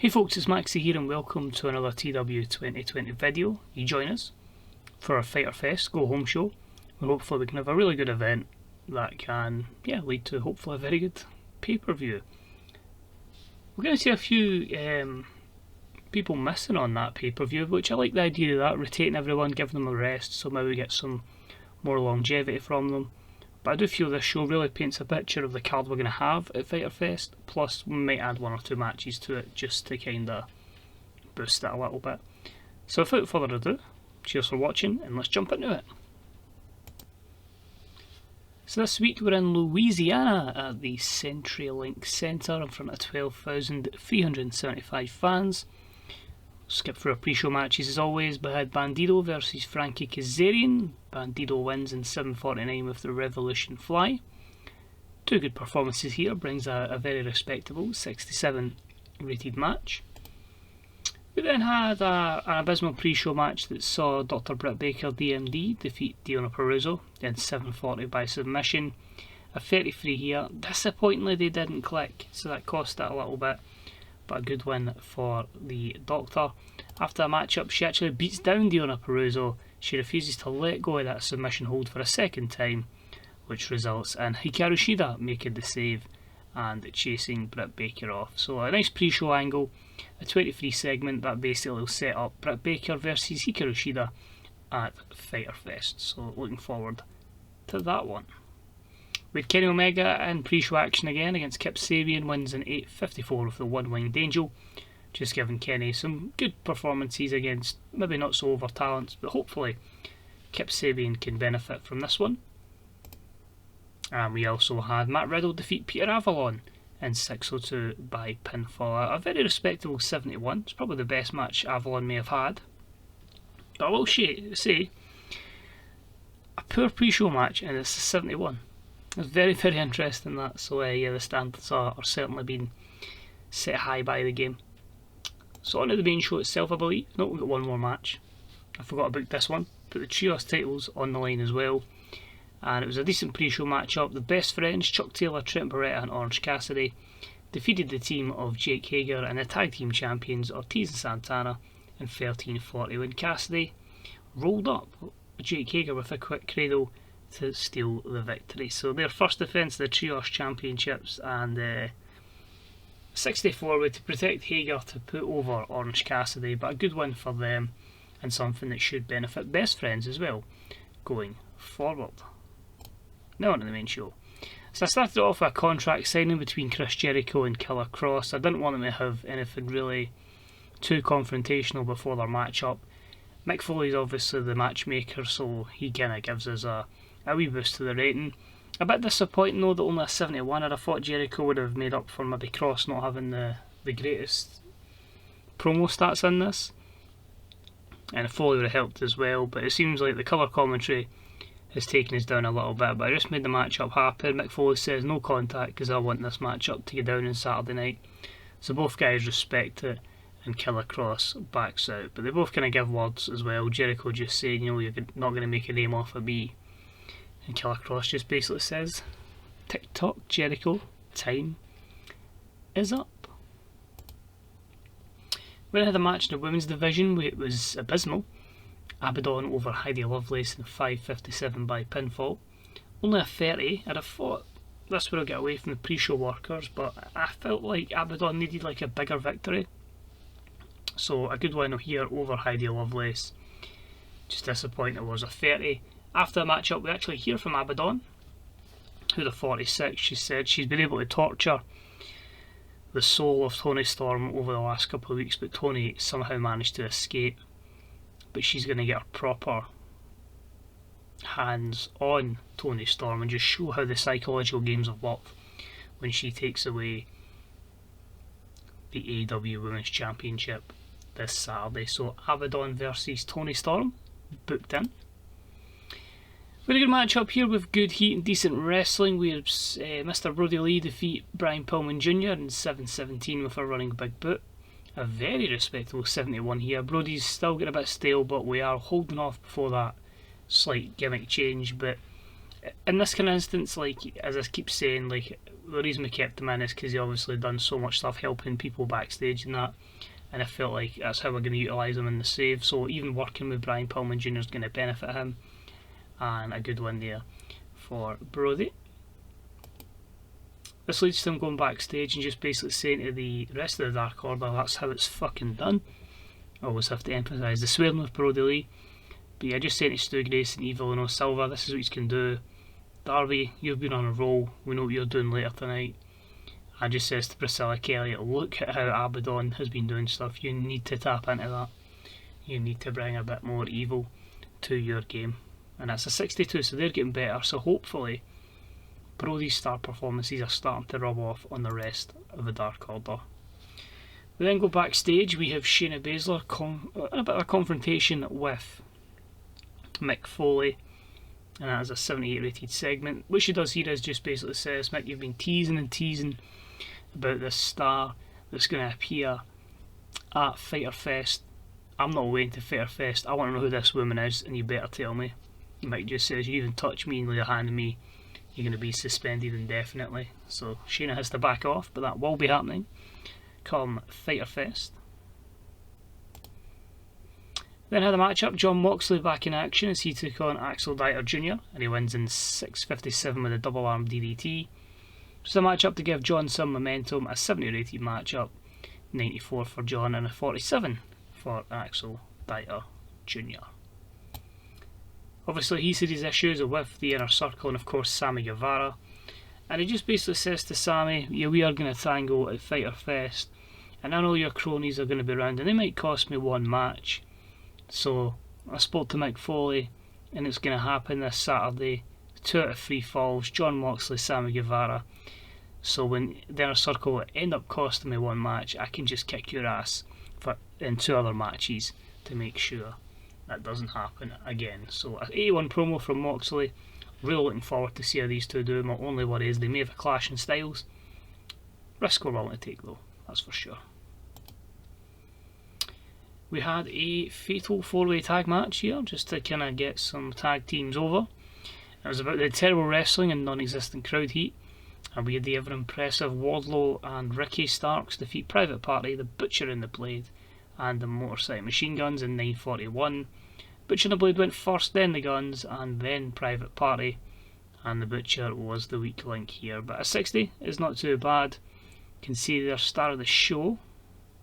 Hey folks, it's Maxie here and welcome to another TEW2020 video. You join us for our Fyter Fest Go Home show, and hopefully we can have a really good event that can lead to hopefully a very good pay-per-view. We're going to see a few people missing on that pay-per-view, which I like the idea of that, rotating everyone, giving them a rest, so maybe we get some more longevity from them. But I do feel this show really paints a picture of the card we're going to have at Fyter Fest, plus we might add one or two matches to it just to kind of boost it a little bit. So without further ado, cheers for watching and let's jump into it. So this week we're in Louisiana at the CenturyLink Centre in front of 12,375 fans. Skip through our pre-show matches as always. We had Bandido versus Frankie Kazarian. Bandido wins in 7:49 with the Revolution Fly. Two good performances here, brings a very respectable 67 rated match. We then had an abysmal pre-show match that saw Dr. Britt Baker DMD defeat Deonna Purrazzo in 7:40 by submission. A 33 here. Disappointingly they didn't click, so that cost it a little bit. But a good win for the Doctor. After a matchup, she actually beats down Deonna Purrazzo. She refuses to let go of that submission hold for a second time, which results in Hikaru Shida making the save and chasing Britt Baker off. So a nice pre-show angle, a 23 segment that basically will set up Britt Baker versus Hikaru Shida at Fyter Fest. So looking forward to that one. We had Kenny Omega in pre-show action again against Kip Sabian, wins in 8:54 with the one-winged angel. Just giving Kenny some good performances against maybe not so over talents, but hopefully Kip Sabian can benefit from this one. And we also had Matt Riddle defeat Peter Avalon in 6:02 by pinfall. A very respectable 71. It's probably the best match Avalon may have had. But I will say, a poor pre-show match and it's a 71. It's very, very interesting that. So the standards are certainly being set high by the game. So on to the main show itself, I believe. No, we've got one more match. I forgot about this one. Put the trios titles on the line as well. And it was a decent pre-show matchup. The Best Friends, Chuck Taylor, Trent Beretta and Orange Cassidy, defeated the team of Jake Hager and the tag team champions Ortiz and Santana in 13:40 when Cassidy rolled up Jake Hager with a quick cradle to steal the victory. So their first defence of the Trios Championships, and 60 forward to protect Hager to put over Orange Cassidy, but a good win for them and something that should benefit Best Friends as well going forward. Now on to the main show. So I started off with a contract signing between Chris Jericho and Killer Kross. I didn't want them to have anything really too confrontational before their match-up. Mick Foley's obviously the matchmaker, so he kind of gives us a wee boost to the rating. A bit disappointing though that only a 71. I'd have thought Jericho would have made up for maybe Kross not having the greatest promo stats in this. And Foley would have helped as well, but it seems like the colour commentary has taken us down a little bit. But I just made the match-up happen. Mick Foley says no contact because I want this match-up to go down on Saturday night. So both guys respect it and Killer Kross backs out. But they both kind of give words as well. Jericho just saying, you know, you're not going to make a name off of me. And Killer Kross just basically says, "Tick-tock, Jericho, time is up." We then had a match in the women's division where it was abysmal. Abaddon over Heidi Lovelace in 5:57 by pinfall. Only a 30. I'd have thought this would have got away from the pre-show workers, but I felt like Abaddon needed like a bigger victory. So a good win here over Heidi Lovelace. Just disappointing it was a 30. After the match-up, we actually hear from Abaddon, who the 46, she said she's been able to torture the soul of Toni Storm over the last couple of weeks, but Toni somehow managed to escape. But she's going to get her proper hands on Toni Storm and just show how the psychological games have worked when she takes away the AEW Women's Championship this Saturday. So Abaddon versus Toni Storm, booked in. We had a good match up here with good heat and decent wrestling. We had Mr. Brodie Lee defeat Brian Pillman Jr in 7:17 with a running big boot. A very respectable 71 here. Brodie's still getting a bit stale, but we are holding off before that slight gimmick change. But in this kind of instance, like, as I keep saying, like, the reason we kept him in is because he obviously done so much stuff helping people backstage and that, and I felt like that's how we're going to utilise him in the save. So even working with Brian Pillman Jr is going to benefit him, and a good win there for Brodie. This leads to him going backstage and just basically saying to the rest of the Dark Order, that's how it's fucking done. I always have to emphasise the swearing with Brodie Lee. But yeah, just saying to Stu Grayson, Evil and Silva, this is what you can do. Darby, you've been on a roll, we know what you're doing later tonight. And just says to Priscilla Kelly, look at how Abaddon has been doing stuff, you need to tap into that. You need to bring a bit more evil to your game. And that's a 62, so they're getting better, so hopefully Brodie's star performances are starting to rub off on the rest of the Dark Order. We then go backstage, we have Shayna Baszler in a bit of a confrontation with Mick Foley, and that is a 78 rated segment. What she does here is just basically says, Mick, you've been teasing and teasing about this star that's going to appear at Fyter Fest. I'm not waiting to Fyter Fest, I want to know who this woman is, and you better tell me. Mick just says, you even touch me and lay a hand on me, you're going to be suspended indefinitely. So Shayna has to back off, but that will be happening come Fyter Fest. Then had a matchup, Jon Moxley back in action as he took on Axel Dieter Jr. and he wins in 6:57 with a double arm DDT. Just a matchup to give Jon some momentum, a 70 rated matchup, 94 for Jon and a 47 for Axel Dieter Jr. Obviously he said his issues with the Inner Circle and of course Sammy Guevara, and he just basically says to Sammy, yeah, we are going to tango at Fyter Fest, and I know your cronies are going to be around and they might cost me one match. So I spoke to Mick Foley and it's going to happen this Saturday. 2 out of 3 falls, Jon Moxley, Sammy Guevara. So when the Inner Circle end up costing me one match, I can just kick your ass in 2 other matches to make sure that doesn't happen again. So an 81 promo from Moxley. Really looking forward to see how these two do. My only worry is they may have a clash in styles. Risk we're willing to take though, that's for sure. We had a fatal 4-way tag match here, just to kind of get some tag teams over. It was about the terrible wrestling and non-existent crowd heat. And we had the ever impressive Wardlow and Ricky Starks defeat Private Party, the Butcher and the Blade, and the Motorcycle Machine Guns in 9:41. Butcher and the Blade went first, then the Guns, and then Private Party, and the Butcher was the weak link here. But a 60 is not too bad. You can see their star of the show,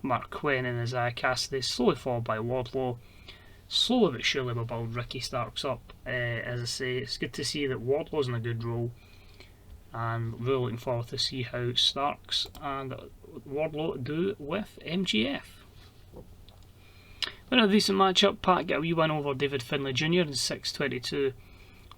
Mark Quinn and Isaiah Cassidy, slowly followed by Wardlow. Slowly but surely we build Ricky Starks up. As I say, it's good to see that Wardlow's in a good role, and really looking forward to see how Starks and Wardlow do with MJF. We had a decent matchup. Pat got a wee win over David Finlay Jr. in 6:22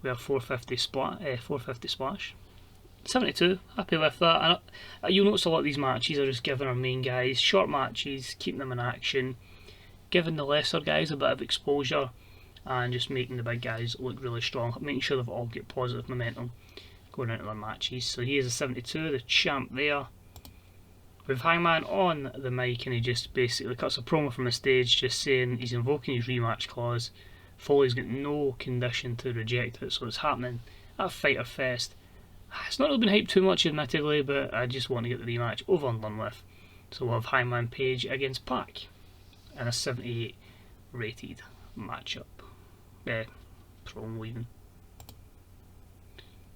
with a 450 splash. 72, happy with that. And you'll notice a lot of these matches are just giving our main guys short matches, keeping them in action, giving the lesser guys a bit of exposure, and just making the big guys look really strong, making sure they've all got positive momentum going into their matches. So he is a 72, the champ there. With Hangman on the mic, and he just basically cuts a promo from the stage just saying he's invoking his rematch clause. Foley's got no condition to reject it, so it's happening at Fyter Fest. It's not really been hyped too much admittedly, but I just want to get the rematch over and done with. So we'll have Hangman Page against Pac in a 78 rated matchup. Promo even.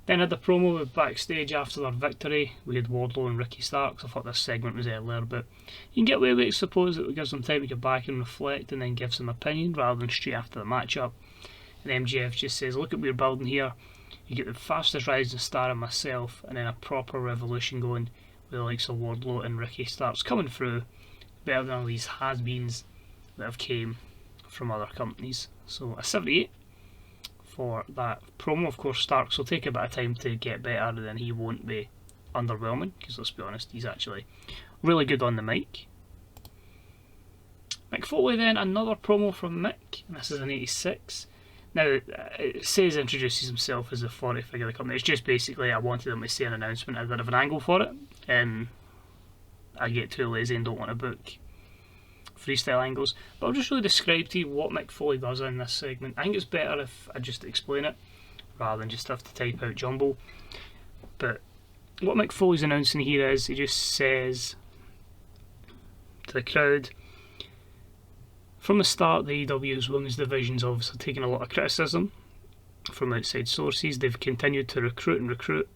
Then had the promo with Backstage after their victory. We had Wardlow and Ricky Starks. I thought this segment was earlier, but you can get away with it, suppose it gives them time to get back and reflect and then give some opinion rather than straight after the matchup. And MJF just says, look at what we're building here. You get the fastest rising star in myself, and then a proper revolution going with the likes of Wardlow and Ricky Starks coming through better than all these has-beens that have came from other companies. So a 78 for that promo. Of course Starks will take a bit of time to get better, and then he won't be underwhelming, because let's be honest, he's actually really good on the mic. Mick Foley then, another promo from Mick, and this is an 86. Now it says introduces himself as a 40 figure of the company. It's just basically I wanted him to say an announcement, a bit of an angle for it, and I get too lazy and don't want to book freestyle angles. But I'll just really describe to you what Mick Foley does in this segment. I think it's better if I just explain it rather than just have to type out jumble. But what Mick Foley's announcing here is, he just says to the crowd, from the start, the AEW's women's division's obviously taken a lot of criticism from outside sources. They've continued to recruit,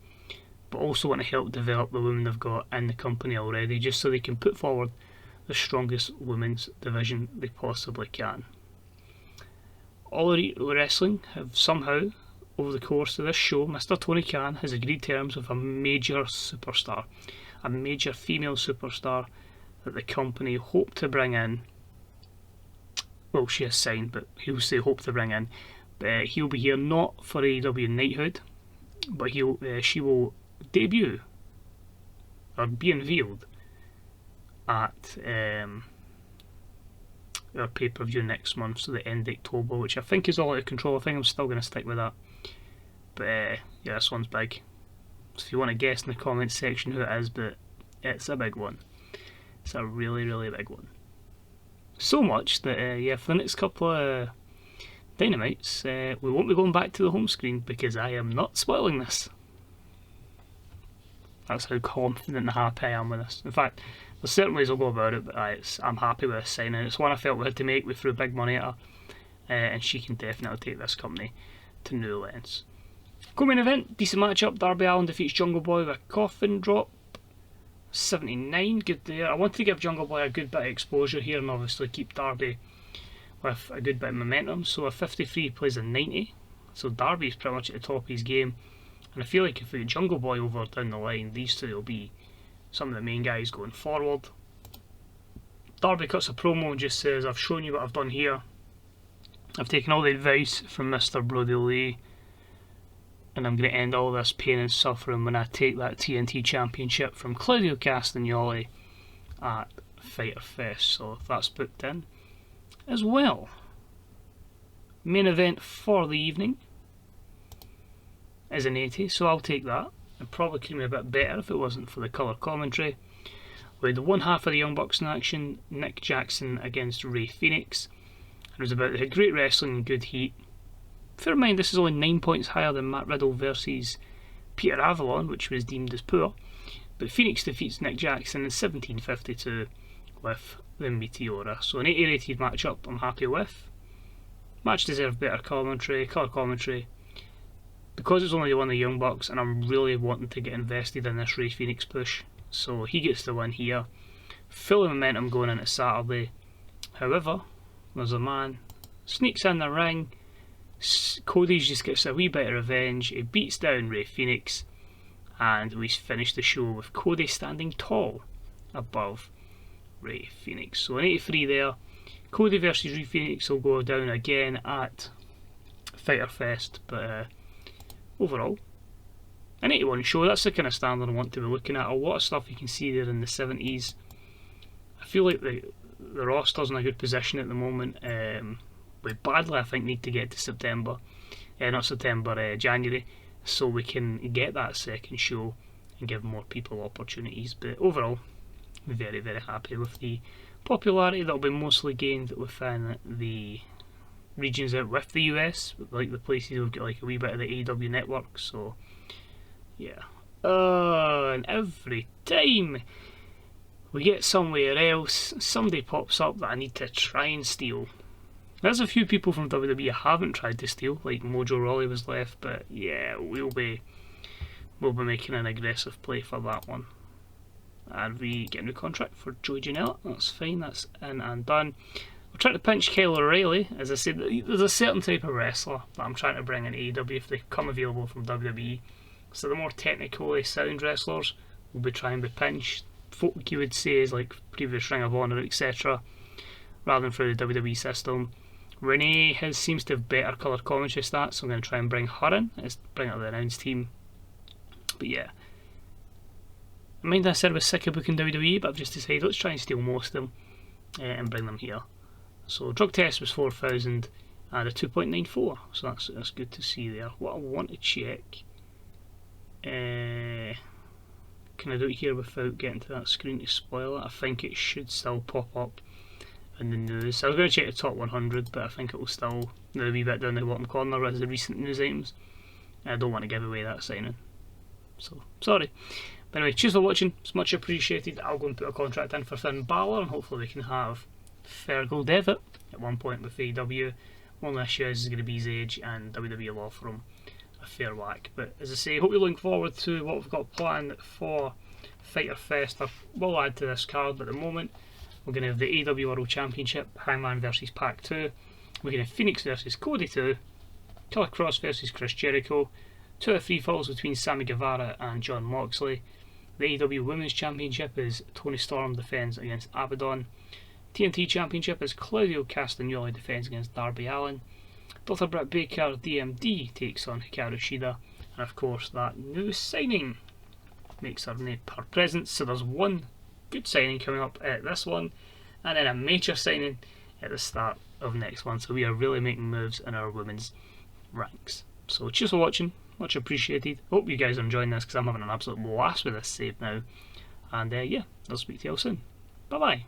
but also want to help develop the women they've got in the company already, just so they can put forward the strongest women's division they possibly can. All Elite Wrestling have somehow, over the course of this show, Mr. Tony Khan has agreed terms with a major superstar, a major female superstar that the company hope to bring in. Well, she has signed, but he'll say hope to bring in. But he'll be here not for AEW Knighthood, but she will debut or be unveiled at our pay-per-view next month, so the end of October, which I think is all out of control. I think I'm still going to stick with that. But yeah, this one's big. So if you want to guess in the comments section who it is, but it's a big one. It's a really, really big one. So much that, for the next couple of Dynamites, we won't be going back to the home screen because I am not spoiling this. That's how confident and happy I am with this. In fact, there's certain ways I'll go about it, but I'm happy with this signing. It's one I felt we had to make. We threw big money at her, and she can definitely take this company to new lengths. Co-main event, decent matchup. Darby Allin defeats Jungle Boy with a coffin drop. 79, good there. I wanted to give Jungle Boy a good bit of exposure here and obviously keep Darby with a good bit of momentum. So a 53 plays a 90. So Darby's pretty much at the top of his game. And I feel like if we get Jungle Boy over down the line, these two will be some of the main guys going forward. Darby cuts a promo and just says, I've shown you what I've done here. I've taken all the advice from Mr. Brodie Lee, and I'm going to end all this pain and suffering when I take that TNT Championship from Claudio Castagnoli at Fyter Fest. So that's booked in as well. Main event for the evening is an 80, so I'll take that. It probably could be a bit better if it wasn't for the colour commentary. We had one half of the Young Bucks in action, Nick Jackson against Rey Fenix. It was about the great wrestling and good heat. Bear in mind, this is only 9 points higher than Matt Riddle versus Peter Avalon, which was deemed as poor. But Phoenix defeats Nick Jackson in 1752 with the Meteora. So an 80 rated matchup I'm happy with. Match deserved better commentary, colour commentary. Because it's only one of the Young Bucks, and I'm really wanting to get invested in this Rey Fenix push. So he gets the win here. Full of momentum going into Saturday. However, there's a man, sneaks in the ring. Cody just gets a wee bit of revenge. He beats down Rey Fenix, and we finish the show with Cody standing tall above Rey Fenix. So an 83 there. Cody versus Rey Fenix will go down again at Fyter Fest, but overall, an 81 show. That's the kind of standard I want to be looking at. A lot of stuff you can see there in the 70s. I feel like the roster's in a good position at the moment. We badly, I think, need to get to September, January, so we can get that second show and give more people opportunities. But overall, very, very happy with the popularity that will be mostly gained within the regions out with the US, like the places we've got like a wee bit of the AEW network. So yeah, and every time we get somewhere else, somebody pops up that I need to try and steal. There's a few people from WWE I haven't tried to steal, like Mojo Rawley was left, but yeah, we'll be making an aggressive play for that one. And we get a new contract for Joey Janela. That's fine, that's in and done. We're trying to pinch Kyle O'Reilly. As I said, there's a certain type of wrestler that I'm trying to bring in AEW if they come available from WWE. So the more technically sound wrestlers will be trying to be pinched. Folk you would say is like previous Ring of Honor, etc., rather than through the WWE system. Renee seems to have better colour commentary stats, so I'm going to try and bring her in. Bring up the announce team. But yeah, I mind I said I was sick of booking WWE, but I've just decided let's try and steal most of them and bring them here. So drug test was 4,000 and a 2.94, so that's good to see there. What I want to check, can I do it here without getting to that screen to spoil it? I think it should still pop up in the news. I was going to check the top 100, but I think it will still, the wee bit down the bottom corner as the recent news items. I don't want to give away that signing, so sorry. But anyway, cheers for watching, it's much appreciated. I'll go and put a contract in for Finn Balor, and hopefully we can have Fergal Devitt at one point with AEW. Only issue is going to be his age, and WWE will offer him a fair whack. But as I say, hope you're looking forward to what we've got planned for Fyter Fest. I will add to this card, but at the moment we're going to have the AEW World Championship, Hangman versus Pac 2. We're going to have Fenix versus Cody 2, Killer Cross versus Chris Jericho, 2 of 3 falls between Sammy Guevara and Jon Moxley. The AEW Women's Championship is Toni Storm defends against Abaddon. TNT Championship is Claudio Castagnoli defends against Darby Allin. Dr. Britt Baker DMD takes on Hikaru Shida. And of course that new signing makes her her presence. So there's one good signing coming up at this one, and then a major signing at the start of next one. So we are really making moves in our women's ranks. So cheers for watching, much appreciated. Hope you guys are enjoying this, because I'm having an absolute blast with this save now. And yeah, I'll speak to you all soon. Bye bye.